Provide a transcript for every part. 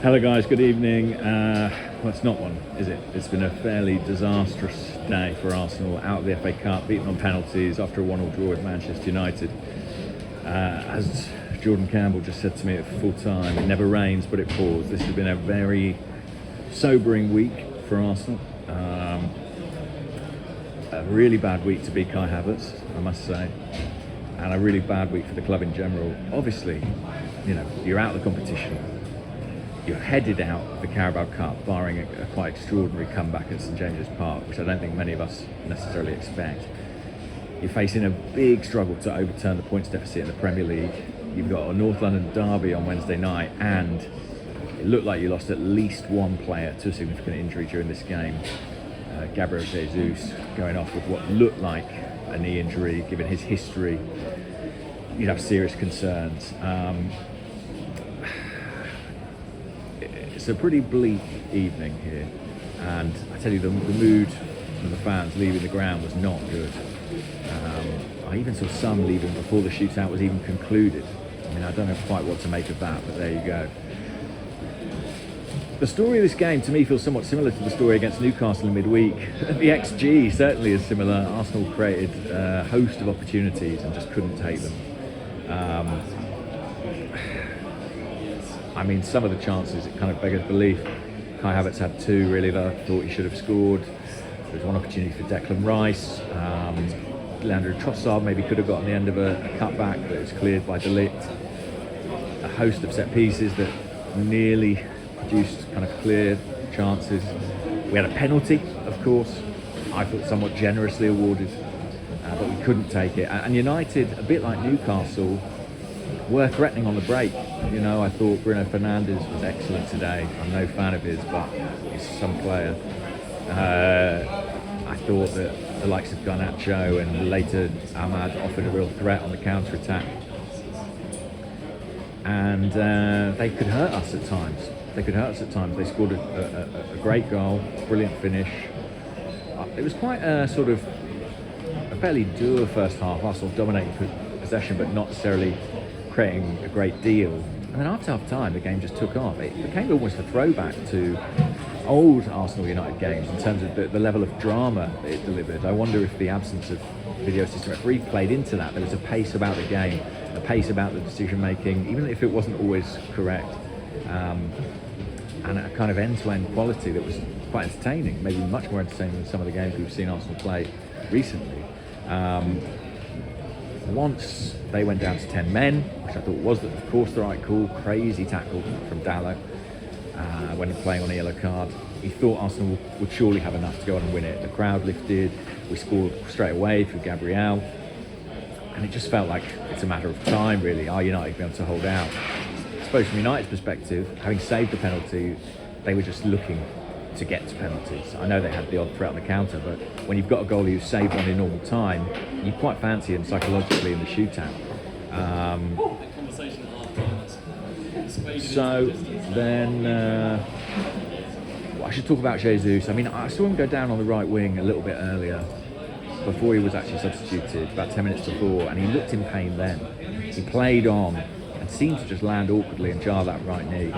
Hello guys, good evening. Well, it's not one, is it? It's been a fairly disastrous day for Arsenal, out of the FA Cup, beaten on penalties after a 1-1 draw with Manchester United. As Jordan Campbell just said to me at full time, it never rains but it pours. This has been a very sobering week for Arsenal. A really bad week to beat Kai Havertz, I must say, and a really bad week for the club in general. Obviously, you're out of the competition. You're headed out of the Carabao Cup, barring a quite extraordinary comeback at St James's Park, which I don't think many of us necessarily expect. You're facing a big struggle to overturn the points deficit in the Premier League. You've got a North London derby on Wednesday night, and it looked like you lost at least one player to a significant injury during this game. Gabriel Jesus going off with what looked like a knee injury. Given his history, you'd have serious concerns. It's a pretty bleak evening here, and I tell you, the mood from the fans leaving the ground was not good. I even saw some leaving before the shootout was even concluded. I mean, I don't know quite what to make of that, but there you go. The story of this game to me feels somewhat similar to the story against Newcastle in midweek. The XG certainly is similar. Arsenal created a host of opportunities and just couldn't take them. I mean, some of the chances, it kind of beggars belief. Kai Havertz had two, really, that I thought he should have scored. There was one opportunity for Declan Rice. Leandro Trossard maybe could have got on the end of a cutback, but it was cleared by De Ligt. A host of set pieces that nearly produced kind of clear chances. We had a penalty, of course, I thought somewhat generously awarded, but we couldn't take it. And United, a bit like Newcastle, were threatening on the break. I thought Bruno Fernandes was excellent today. I'm no fan of his, but he's some player. I thought that the likes of Garnacho and later Ahmad offered a real threat on the counter-attack. And they could hurt us at times. They scored a great goal, brilliant finish. It was quite a sort of a fairly dour first half. Arsenal dominating possession, but not necessarily creating a great deal. And then after half time, the game just took off. It became almost a throwback to old Arsenal United games in terms of the level of drama that it delivered. I wonder if the absence of video assistant referee played into that. There was a pace about the game, a pace about the decision making, even if it wasn't always correct, and a kind of end-to-end quality that was quite entertaining, maybe much more entertaining than some of the games we've seen Arsenal play recently. Once they went down to 10 men, which I thought was, of course, the right call. Crazy tackle from Dalot when playing on a yellow card. He thought Arsenal would surely have enough to go on and win it. The crowd lifted. We scored straight away through Gabriel. And it just felt like it's a matter of time, really. Are United going to be able to hold out? I suppose from United's perspective, having saved the penalty, they were just looking to get to penalties. I know they had the odd threat on the counter, but when you've got a goalie who's saved one in normal time, you quite fancy him psychologically in the shootout. So then, I should talk about Jesus. I mean, I saw him go down on the right wing a little bit earlier, before he was actually substituted, about 10 minutes before, and he looked in pain then. He played on and seemed to just land awkwardly and jar that right knee.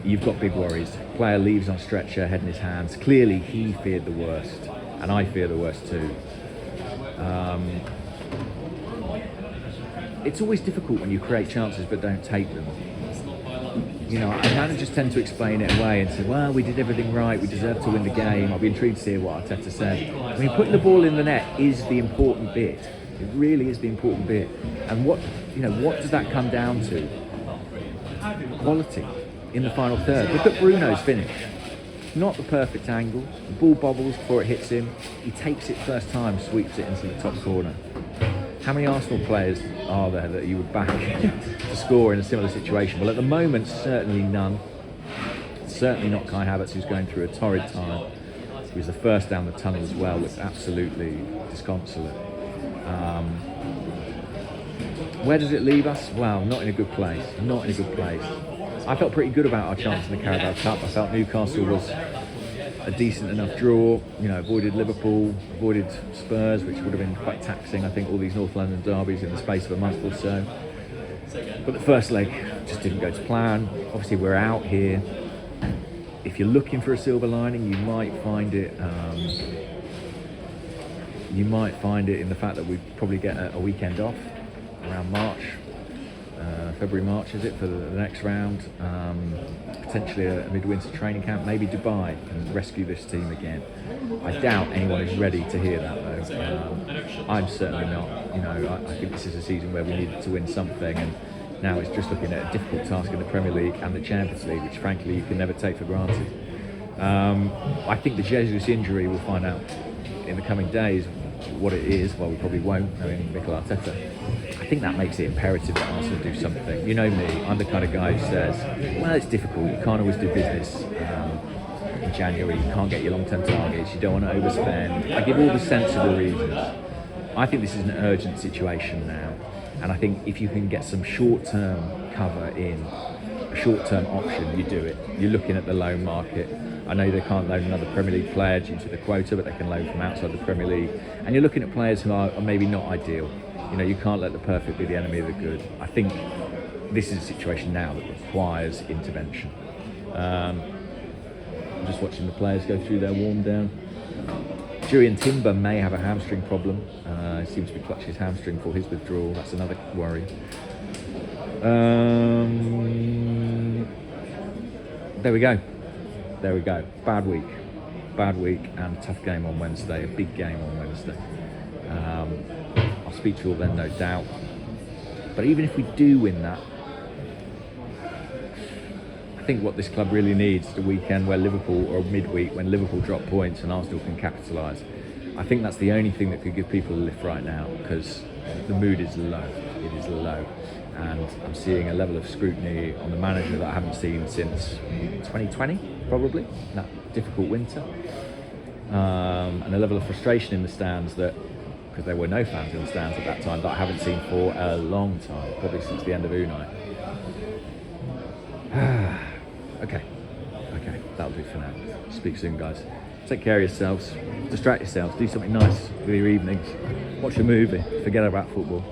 You've got big worries. Player leaves on stretcher, head in his hands. Clearly he feared the worst, and I fear the worst too. It's always difficult when you create chances but don't take them. Managers tend to explain it away and say, well, we did everything right, we deserved to win the game. I'll be intrigued to hear what Arteta says. I mean, putting the ball in the net is the important bit. It really is the important bit. And what does that come down to? Quality in the final third. Look at Bruno's finish. Not the perfect angle. The ball bobbles before it hits him. He takes it first time, sweeps it into the top corner. How many Arsenal players are there that you would back to score in a similar situation? Well, at the moment, certainly none. Certainly not Kai Havertz, who's going through a torrid time. He was the first down the tunnel as well. Looked absolutely disconsolate. Where does it leave us? Well, not in a good place. Not in a good place. I felt pretty good about our chance in the Carabao Cup. I felt Newcastle was a decent enough draw, avoided Liverpool, avoided Spurs, which would have been quite taxing, I think, all these North London derbies in the space of a month or so. But the first leg just didn't go to plan. Obviously, we're out here. If you're looking for a silver lining, you might find it. In the fact that we probably get a weekend off around March, February, March, is it, for the next round? Potentially a midwinter training camp, maybe Dubai, and rescue this team again. I doubt anyone is ready to hear that, though. I'm certainly not. I think this is a season where we needed to win something, and now it's just looking at a difficult task in the Premier League and the Champions League, which frankly you can never take for granted. I think the Jesus injury, we'll find out in the coming days what it is. Well, we probably won't, knowing Mikel Arteta. I think that makes it imperative that Arsenal do something. You know me, I'm the kind of guy who says, well, it's difficult, you can't always do business in January, you can't get your long-term targets, you don't want to overspend. I give all the sensible reasons. I think this is an urgent situation now, and I think if you can get some short-term cover in, a short-term option, you do it. You're looking at the loan market. I know they can't loan another Premier League player due to the quota, but they can loan from outside the Premier League. And you're looking at players who are maybe not ideal. You can't let the perfect be the enemy of the good. I think this is a situation now that requires intervention. I'm just watching the players go through their warm down. Julian Timber may have a hamstring problem. He seems to be clutching his hamstring for his withdrawal. That's another worry. There we go. Bad week and a tough game on Wednesday, a big game on Wednesday. I'll speak to you all then, no doubt. But even if we do win that, I think what this club really needs is a weekend where Liverpool, or midweek when Liverpool drop points and Arsenal can capitalise. I think that's the only thing that could give people a lift right now, because the mood is low. It is low. And I'm seeing a level of scrutiny on the manager that I haven't seen since 2020, probably, that difficult winter. And a level of frustration in the stands because there were no fans in the stands at that time, that I haven't seen for a long time, probably since the end of Unai. Okay, that'll do for now. Speak soon, guys. Take care of yourselves, distract yourselves, do something nice with your evenings, watch a movie, forget about football.